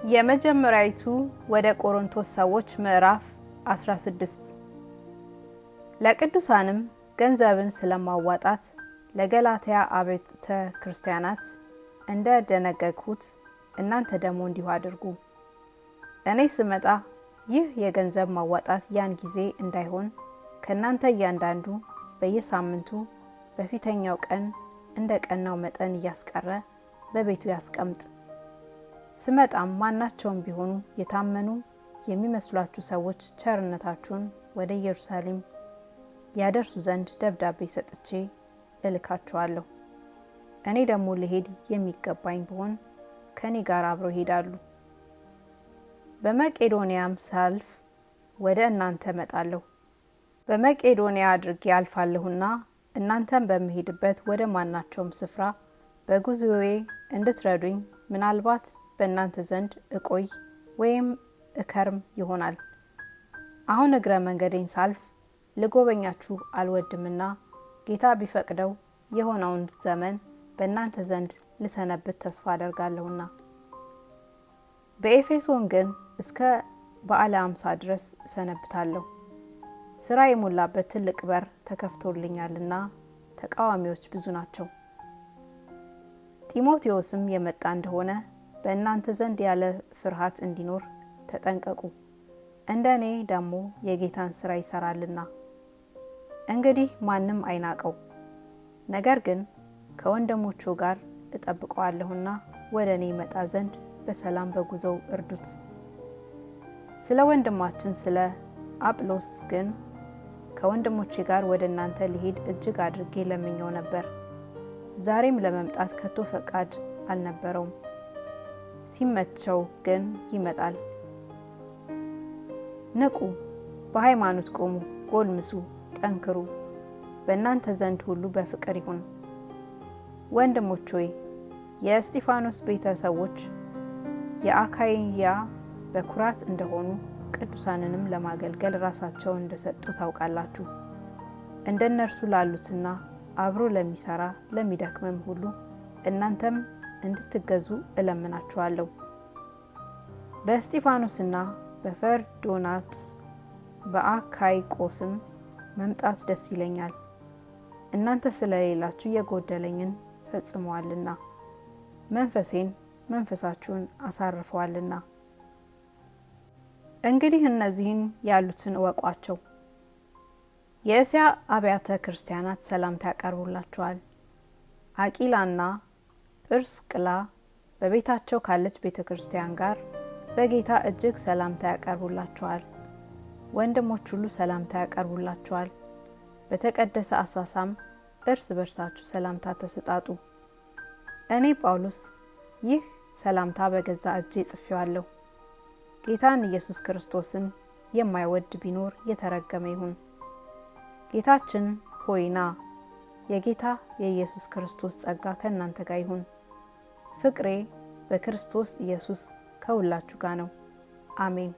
የመጀመሪያይቱ ወደ ቆሮንቶስ ሰዎች ምዕራፍ 16 ለቅዱሳንም ገንዘብን ስለማዋጣት ለገላትያ አብያተ ክርስቲያናት እንደ ደነገግሁት እናንተ ደግሞ እንዲሁ አድርጉ። እኔ ስመጣ ይህ የገንዘብ ማዋጣት ያን ጊዜ እንዳይሆን ከናንተ እያንዳንዱ በየሳምንቱ በፊተኛው ቀን እንደ ቀናው መጠን እያስቀረ በቤቱ ያስቀምጥ። ስመጣም ማናቸውም ቢሆኑ የታመኑ የሚመስሏችሁ ሰዎች ቸርነታችሁን ወደ ኢየሩሳሌም ያደርሱ ዘንድ ደብዳቤ ሰጥቼ እልካችኋለሁ። እኔ ደግሞ ልሄድ የሚገባኝ ብሆን ከኔ ጋር አብረው ይሄዳሉ። በመቄዶንያም ሳልፍ ወደ እናንተ እመጣለሁ። በመቄዶንያ አድርጌ አልፋለሁና እናንተም በመሄድበት ወደ ማናቸውም ስፍራ በጉዞዬ እንድትረዱኝ ምናልባት በእናንተ ዘንድ እቆይ ወይም እከርም ይሆናል። አሁን እግረ መንገዴን ሳልፍ ልጎበኛችሁ አልወድምና ጌታ ቢፈቅደው የሆነውን ዘመን በእናንተ ዘንድ ልሰነብት ተስፋ አደርጋለሁና። በኤፌሶን ግን እስከ በዓለ ሃምሳ ድረስ እሰነብታለሁ። ስራ የሞላበት ትልቅ በር ተከፍቶልኛልና ተቃዋሚዎች ብዙ ናቸው። ጢሞቴዎስም የመጣ እንደሆነ በእናንተ ዘንድ ያለ ፍርሃት እንዲኖር ተጠንቀቁ። እንደኔ ደግሞ የጌታን ስራ ይሰራልና። እንግዲህ ማንም አይናቀው። ነገር ግን ከወንድሞቹ ጋር እጠብቀዋለሁና ወደ እኔ ይመጣ ዘንድ በሰላም በጉዞው እርዱት። ስለ ወንድማችን ስለ አጵሎስ ግን ከወንድሞቼ ጋር ወደ እናንተ ሊሄድ እጅግ አድርጌ ለምኘው ነበር። ዛሬም ለመምጣት ከቶ ፈቃድ አልነበረውም። ሲመቸው ግን ይመጣል። ንቁ፣ በሃይማኖት ቆሙ፣ ጎልምሱ፣ ጠንክሩ። በእናንተ ዘንድ ሁሉ በፍቅር ይሁን። ወንድሞች ሆይ የእስጢፋኖስ ቤተሰቦች የአካይያ በኩራት እንደሆኑ ቅዱሳንንም ለማገልገል ራሳቸውን እንደሰጡ ታውቃላችሁ። እንደነርሱ ላሉትና አብሮ ለሚሰራ ለሚደክምም ሁሉ እናንተም እንድትገዙ እለምናችኋለሁ። በእስጢፋኖስና በፈርዶናት በአካይቆስም መምጣት ደስ ይለኛል። እናንተ ስለሌላችሁ የጎደለኝን ፈጽመዋልና መንፈሴን መንፈሳችሁን አሳርፈዋልና። እንግዲህ እነዚህን ያሉትን እወቋቸው። የእስያ አብያተ ክርስቲያናት ሰላምታ ያቀርቡላችኋል። አቂላና ጵርስቅላ በቤታቸው ካለች ቤተክርስቲያን ጋር በጌታ እጅግ ሰላምታ ያቀርቡላችኋል። ወንድሞች ሁሉ ሰላምታ ያቀርቡላችኋል። በተቀደሰ አሳሳም እርስ በርሳችሁ ሰላምታ ተሰጣጡ። እኔ ጳውሎስ ይህ ሰላምታ በገዛ እጄ ጽፌዋለሁ። ጌታን ኢየሱስ ክርስቶስን የማይወድ ቢኖር የተረገመ ይሁን። ጌታችን ሆይና የጌታ የኢየሱስ ክርስቶስ ጸጋ ከእናንተ ጋር ይሁን። ፍቅሬ በክርስቶስ ኢየሱስ ከሁላችሁ ጋር ነው። አሜን።